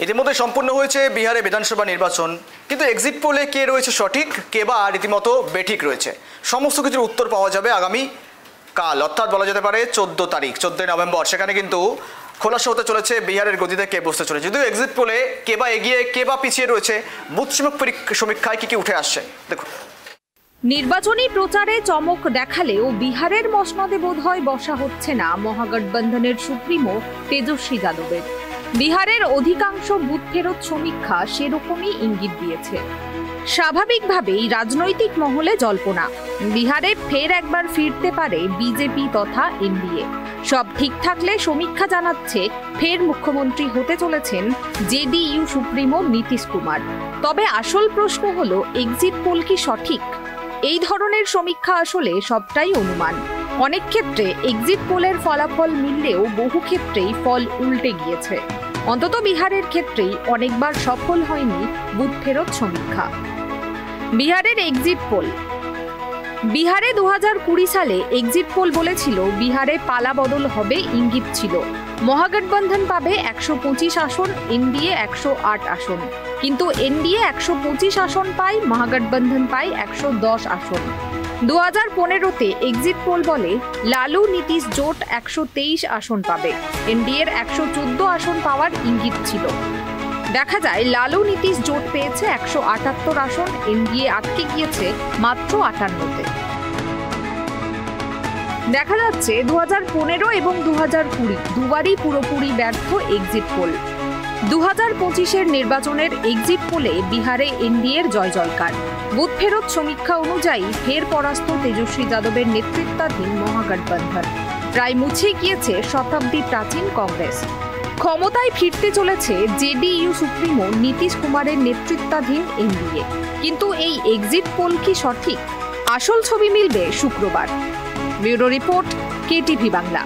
ইতিমধ্যে সম্পূর্ণ হয়েছে বিহারে বিধানসভা নির্বাচন, কিন্তু এক্সিট পোলে কে রয়েছে সঠিক, কে বা রীতিমতো বেঠিক রয়েছে, সমস্ত কিছুর উত্তর পাওয়া যাবে আগামী কাল, অর্থাৎ বলা যেতে পারে 14 তারিখ, 14 নভেম্বর। সেখানে কিন্তু খোলাসা হতে চলেছে বিহারের গদিতে কে বসতে চলেছে। যদিও এক্সিট পোলে কে বা এগিয়ে কে বা পিছিয়ে রয়েছে, বুথ সমীক্ষায় কি উঠে আসছে দেখুন। নির্বাচনী প্রচারে চমক দেখালেও বিহারের মসনদে বোধহয় বসা হচ্ছে না মহাগঠবন্ধনের সুপ্রিমো তেজস্বী যাদবের। বিহারের অধিকাংশ বুথ ফেরত সমীক্ষা সেরকমই ইঙ্গিত দিয়েছে। স্বাভাবিকভাবেই রাজনৈতিক মহলে জল্পনা, বিহারে ফের একবার ফিরতে পারে বিজেপি তথা এনডিএ। সব ঠিক থাকলে সমীক্ষা জানাচ্ছে ফের মুখ্যমন্ত্রী হতে চলেছেন জেডিইউ সুপ্রিমো নীতিশ কুমার। তবে আসল প্রশ্ন হলো, এক্সিট পোল কি সঠিক? এই ধরনের সমীক্ষা আসলে সবটাই অনুমান। অনেক ক্ষেত্রে এক্সিট পোলের ফলাফল মিললেও বহু ক্ষেত্রেই ফল উল্টে গিয়েছে। অন্তত বিহারের ক্ষেত্রেই অনেকবার সফল হয়নি বুথ ফেরত সমীক্ষা। বিহারের এক্সিট পোল। বিহারে 2020 সালে এক্সিট পোল বলেছিল বিহারে পালা বদল হবে, ইঙ্গিত ছিল মহাগঠবন্ধন পাবে 125 আসন, এনডিএ 108 আসন। কিন্তু এনডিএ 125 আসন পায়, মহাগঠবন্ধন পায় 110 আসন। 2015-তে এক্সিট পোল বলে লালু নীতিশ জোট 123 আসন পাবে, এনডিএর 114 আসন পাওয়ার ইঙ্গিত ছিল। দেখা যায় লালু নীতিশ জোট পেয়েছে 178 আসন, এনডিএ আটকে গিয়েছে মাত্র 58-তে। দেখা যাচ্ছে 2015 এবং 2020 দুবারই পুরোপুরি ব্যর্থ এক্সিট পোল। 2025-এর নির্বাচনের এক্সিট পোলে বিহারে এনডিএর জয়জয়কার। বুথ ফেরত সমীক্ষা অনুযায়ী ফের পরাস্ত তেজস্বী যাদবের নেতৃত্বাধীন মহাগঠবন্ধন। প্রায় মুছে গিয়েছে শতাব্দী প্রাচীন কংগ্রেস। ক্ষমতায় ফিরতে চলেছে জেডিইউ সুপ্রিমো নীতিশ কুমারের নেতৃত্বাধীন এনডিএ। কিন্তু এই এক্সিট পোল কি সঠিক? আসল ছবি মিলবে শুক্রবার। Bureau report, KTV Bangla.